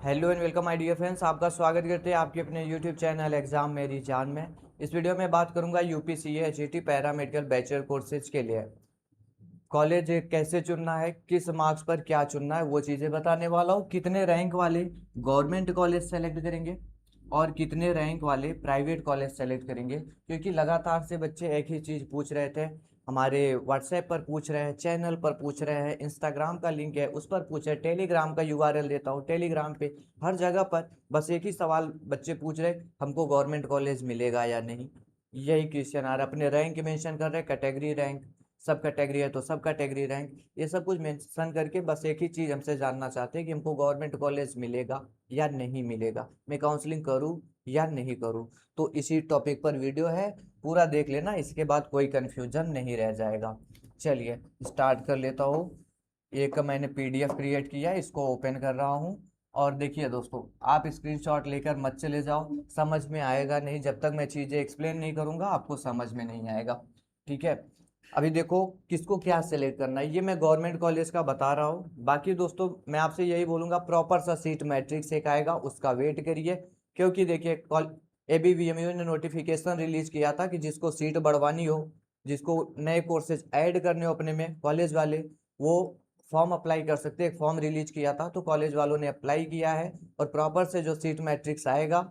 Hello and welcome my dear friends. आपका स्वागत करते हैं आपके अपने यूट्यूब चैनल एग्जाम मेरी जान में। इस वीडियो में बात करूंगा यूपीसीए एचईटी पैरामेडिकल बैचलर कोर्सेज के लिए कॉलेज कैसे चुनना है, किस मार्क्स पर क्या चुनना है, वो चीज़ें बताने वाला हूँ। कितने रैंक वाले गवर्नमेंट कॉलेज सेलेक्ट करेंगे और कितने रैंक वाले प्राइवेट कॉलेज सेलेक्ट करेंगे, क्योंकि लगातार से बच्चे एक ही चीज़ पूछ रहे थे। हमारे व्हाट्सएप पर पूछ रहे हैं, चैनल पर पूछ रहे हैं, इंस्टाग्राम का लिंक है उस पर पूछ रहे हैं, टेलीग्राम का यूआरएल देता हूँ, टेलीग्राम पे हर जगह पर बस एक ही सवाल बच्चे पूछ रहे हैं, हमको गवर्नमेंट कॉलेज मिलेगा या नहीं। यही क्वेश्चन आ रहा है। अपने रैंक मेंशन कर रहे हैं, कैटेगरी रैंक, सब कैटेगरी है तो सब कैटेगरी रैंक, ये सब कुछ मेंशन करके बस एक ही चीज़ हमसे जानना चाहते हैं कि हमको गवर्नमेंट कॉलेज मिलेगा या नहीं मिलेगा, मैं काउंसलिंग करूँ या नहीं करूँ। तो इसी टॉपिक पर वीडियो है, पूरा देख लेना, इसके बाद कोई कन्फ्यूजन नहीं रह जाएगा। चलिए स्टार्ट कर लेता हूँ। एक मैंने पीडीएफ क्रिएट किया है, इसको ओपन कर रहा हूँ। और देखिए दोस्तों, आप स्क्रीनशॉट लेकर मत चले जाओ, समझ में आएगा नहीं। जब तक मैं चीज़ें एक्सप्लेन नहीं करूँगा आपको समझ में नहीं आएगा। ठीक है, अभी देखो किसको क्या सेलेक्ट करना है, ये मैं गवर्नमेंट कॉलेज का बता रहा हूँ। बाकी दोस्तों मैं आपसे यही बोलूँगा, प्रॉपर सा सीट मैट्रिक्स एक आएगा उसका वेट करिए, क्योंकि देखिए एबीवीएमयू ने नोटिफिकेशन रिलीज किया था कि जिसको सीट बढ़वानी हो, जिसको नए कोर्सेज ऐड करने हो अपने में, कॉलेज वाले वो फॉर्म अप्लाई कर सकते हैं। एक फॉर्म रिलीज किया था तो कॉलेज वालों ने अप्लाई किया है, और प्रॉपर से जो सीट मैट्रिक्स आएगा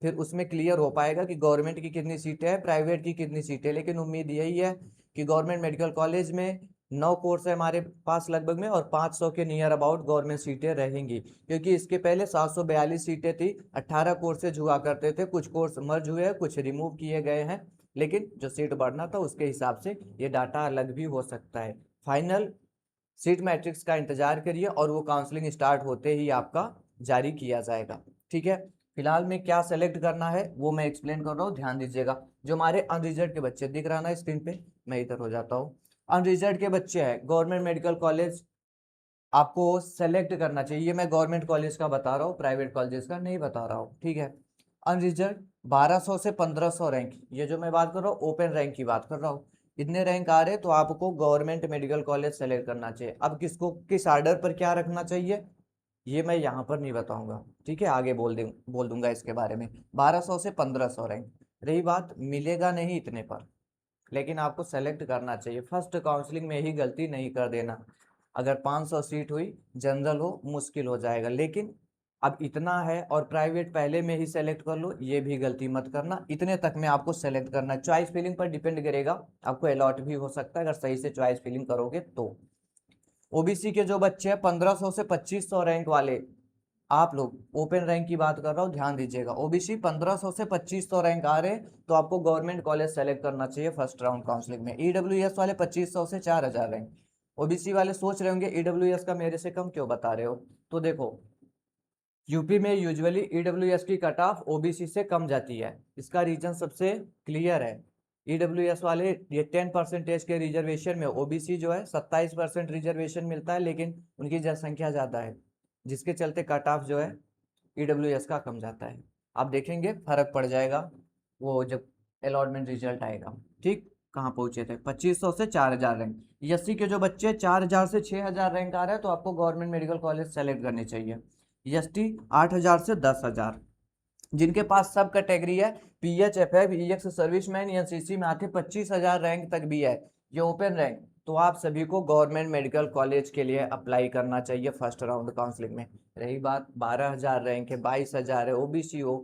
फिर उसमें क्लियर हो पाएगा कि गवर्नमेंट की कितनी सीटें हैं, प्राइवेट की कितनी सीटें। लेकिन उम्मीद यही है कि गवर्नमेंट मेडिकल कॉलेज में 9 कोर्स है हमारे पास लगभग में, और 500 के नियर अबाउट गवर्नमेंट सीटें रहेंगी, क्योंकि इसके पहले 742 सीटें थी। 18 कोर्सेज हुआ करते थे, कुछ कोर्स मर्ज हुए हैं, कुछ रिमूव किए गए हैं, लेकिन जो सीट बढ़ना था उसके हिसाब से ये डाटा अलग भी हो सकता है। फाइनल सीट मैट्रिक्स का इंतजार करिए और वो काउंसलिंग स्टार्ट होते ही आपका जारी किया जाएगा। ठीक है, फिलहाल में क्या सेलेक्ट करना है वो मैं एक्सप्लेन कर रहा हूँ, ध्यान दीजिएगा। जो हमारे अनरिजर्व के बच्चे दिख रहा ना स्क्रीन पे, मैं इधर हो जाता हूँ। अनरिजर्व के बच्चे हैं, गवर्नमेंट मेडिकल कॉलेज आपको सेलेक्ट करना चाहिए। ये मैं गवर्नमेंट कॉलेज का बता रहा हूँ, प्राइवेट कॉलेज का नहीं बता रहा हूँ। ठीक है, अनरिजर्व 1200 से 1500 रैंक, ये जो मैं बात कर रहा हूँ ओपन रैंक की बात कर रहा हूँ। इतने रैंक आ रहे हैं तो आपको गवर्नमेंट मेडिकल कॉलेज सेलेक्ट करना चाहिए। अब किसको किस आर्डर पर क्या रखना चाहिए ये मैं यहाँ पर नहीं बताऊंगा, ठीक है, आगे बोल दूंगा इसके बारे में। 1200 से 1500 रैंक, रही बात मिलेगा नहीं इतने पर, लेकिन आपको सेलेक्ट करना चाहिए। फर्स्ट काउंसलिंग में ही गलती नहीं कर देना। अगर 500 सीट हुई, जनरल हो, मुश्किल हो जाएगा। लेकिन अब इतना है और प्राइवेट पहले में ही सेलेक्ट कर लो, ये भी गलती मत करना। इतने तक में आपको सेलेक्ट करना है, चॉइस फिलिंग पर डिपेंड करेगा, आपको अलॉट भी हो सकता है अगर सही से चॉइस फिलिंग करोगे तो। ओबीसी के जो बच्चे हैं 1500 से 2500 रैंक वाले, आप लोग ओपन रैंक की बात कर रहा हूँ, ध्यान दीजिएगा। ओबीसी 1500 से 2500 रैंक आ रहे हैं तो आपको गवर्नमेंट कॉलेज सेलेक्ट करना चाहिए फर्स्ट राउंड काउंसलिंग में। ईडब्ल्यूएस वाले 2500 से 4000 रैंक। ओबीसी वाले सोच रहे होंगे ईडब्ल्यूएस का मेरे से कम क्यों बता रहे हो, तो देखो यूपी में यूजुअली ईडब्ल्यूएस की कट ऑफ ओबीसी से कम जाती है। इसका रीजन सबसे क्लियर है। ईडब्ल्यूएस वाले ये 10% के रिजर्वेशन में, ओबीसी जो है 27% रिजर्वेशन मिलता है, लेकिन उनकी जनसंख्या ज़्यादा है, जिसके चलते कट ऑफ जो है ईडब्ल्यूएस का कम जाता है। आप देखेंगे फर्क पड़ जाएगा वो जब अलॉटमेंट रिजल्ट आएगा। ठीक, कहाँ पहुंचे थे, 2500 से 4000 रैंक। एससी के जो बच्चे 4000 से 6000 रैंक आ रहे हैं तो आपको गवर्नमेंट मेडिकल कॉलेज सेलेक्ट करनी चाहिए। एसटी 8000 से 10000, जिनके पास सब कैटेगरी है, PH F F ex serviceman NCC में आते 25000 रैंक तक भी है, ये ओपन रैंक, तो आप सभी को गवर्नमेंट मेडिकल कॉलेज के लिए अप्लाई करना चाहिए फर्स्ट राउंड काउंसलिंग में। रही बात 12000 रैंक है, 22000 है, ओबीसी हो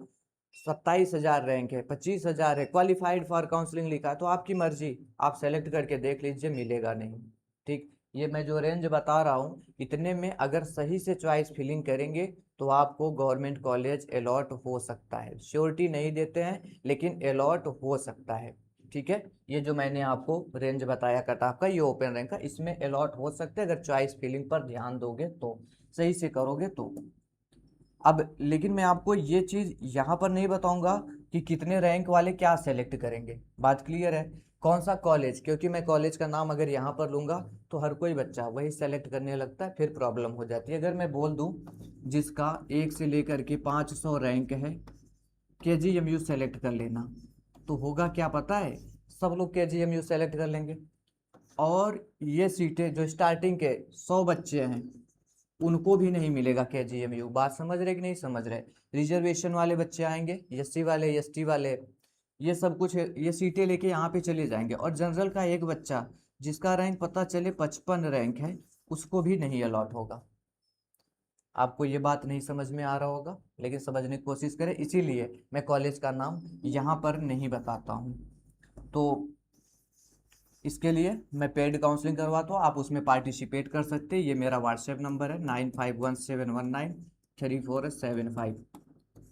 27000 रैंक है, 25000 है, क्वालिफाइड फॉर काउंसलिंग लिखा है, तो आपकी मर्जी, आप सेलेक्ट करके देख लीजिए, मिलेगा नहीं। ठीक, ये मैं जो रेंज बता रहा हूँ इतने में अगर सही से चॉइस फिलिंग करेंगे तो आपको गवर्नमेंट कॉलेज अलॉट हो सकता है। श्योरिटी नहीं देते हैं लेकिन अलॉट हो सकता है। ठीक है, ये जो मैंने आपको रेंज बताया कट ऑफ का, ये ओपन रैंक का, इसमें अलॉट हो सकते हैं अगर चॉइस फिलिंग पर ध्यान दोगे तो, सही से करोगे तो। अब लेकिन मैं आपको ये चीज यहाँ पर नहीं बताऊंगा कि कितने रैंक वाले क्या सेलेक्ट करेंगे, बात क्लियर है। कौन सा कॉलेज, क्योंकि मैं कॉलेज का नाम अगर यहाँ पर लूंगा तो हर कोई बच्चा वही सेलेक्ट करने लगता है, फिर प्रॉब्लम हो जाती है। अगर मैं बोल दूं जिसका 1 से लेकर के 500 रैंक है, केजीएमयू सेलेक्ट कर लेना, तो होगा क्या पता है, सब लोग केजीएमयू सेलेक्ट कर लेंगे। और ये सीटें जो स्टार्टिंग के 100 बच्चे हैं उनको भी नहीं मिलेगा KGMU। बात समझ रहे कि नहीं समझ रहे? रिजर्वेशन वाले बच्चे आएंगे, SC वाले, ST वाले, ये सब कुछ ये सीटें लेके यहाँ पे चले जाएंगे। और जनरल का एक बच्चा जिसका रैंक पता चले 55 रैंक है, उसको भी नहीं अलॉट होगा। आपको ये बात नहीं समझ में आ रहा होगा, लेकिन समझने की कोशिश करें, इसीलिए मैं कॉलेज का नाम यहाँ पर नहीं बताता हूँ। तो इसके लिए मैं पेड काउंसलिंग करवाता हूँ, आप उसमें पार्टिसिपेट कर सकते हैं। ये मेरा व्हाट्सएप नंबर है 9517193475।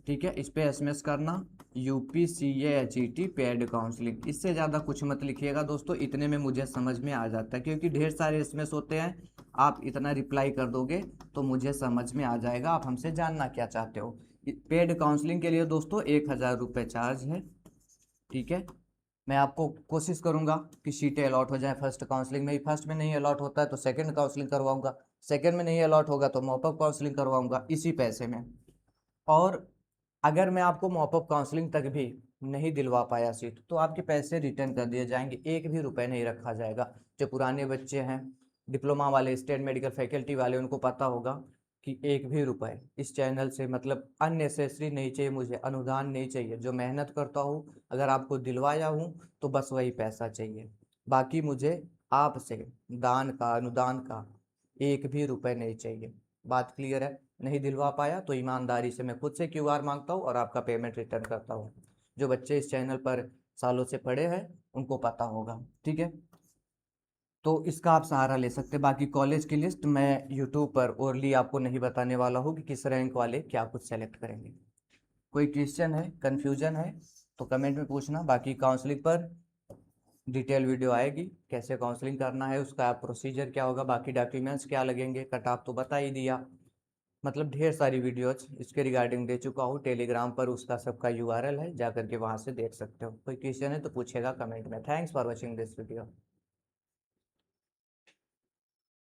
ठीक है, इस पे SMS करना UPCA-HET पेड काउंसलिंग। इससे ज़्यादा कुछ मत लिखिएगा दोस्तों, इतने में मुझे समझ में आ जाता है, क्योंकि ढेर सारे SMS होते हैं। आप इतना रिप्लाई कर दोगे तो मुझे समझ में आ जाएगा आप हमसे जानना क्या चाहते हो। पेड काउंसलिंग के लिए दोस्तों 1000 रुपये चार्ज है। ठीक है, मैं आपको कोशिश करूंगा कि सीटें अलॉट हो जाए फर्स्ट काउंसलिंग में ही। फर्स्ट में नहीं अलॉट होता है तो सेकंड काउंसलिंग करवाऊंगा, सेकंड में नहीं अलॉट होगा तो मॉपअप काउंसलिंग करवाऊंगा इसी पैसे में। और अगर मैं आपको मॉपअप काउंसलिंग तक भी नहीं दिलवा पाया सीट, तो आपके पैसे रिटर्न कर दिए जाएंगे, एक भी रुपए नहीं रखा जाएगा। जो पुराने बच्चे हैं, डिप्लोमा वाले, स्टेट मेडिकल फैकल्टी वाले, उनको पता होगा कि एक भी रुपए इस चैनल से, मतलब अननेसेसरी नहीं चाहिए, मुझे अनुदान नहीं चाहिए। जो मेहनत करता हूँ, अगर आपको दिलवाया हूँ तो बस वही पैसा चाहिए। बाकी मुझे आपसे दान का, अनुदान का एक भी रुपए नहीं चाहिए। बात क्लियर है? नहीं दिलवा पाया तो ईमानदारी से मैं खुद से QR मांगता हूँ और आपका पेमेंट रिटर्न करता हूँ। जो बच्चे इस चैनल पर सालों से पढ़े हैं उनको पता होगा। ठीक है, तो इसका आप सहारा ले सकते हैं। बाकी कॉलेज की लिस्ट मैं यूट्यूब पर ओरली आपको नहीं बताने वाला हूँ कि किस रैंक वाले क्या कुछ सेलेक्ट करेंगे। कोई क्वेश्चन है, कन्फ्यूजन है तो कमेंट में पूछना। बाकी काउंसलिंग पर डिटेल वीडियो आएगी, कैसे काउंसलिंग करना है, उसका प्रोसीजर क्या होगा, बाकी डॉक्यूमेंट्स क्या लगेंगे, कट ऑफ तो बता ही दिया। मतलब ढेर सारी वीडियोज इसके रिगार्डिंग दे चुका हूँ। टेलीग्राम पर उसका सबका URL है, जा करके वहाँ से देख सकते हो। कोई क्वेश्चन है तो पूछेगा कमेंट में। Thanks for watching this video.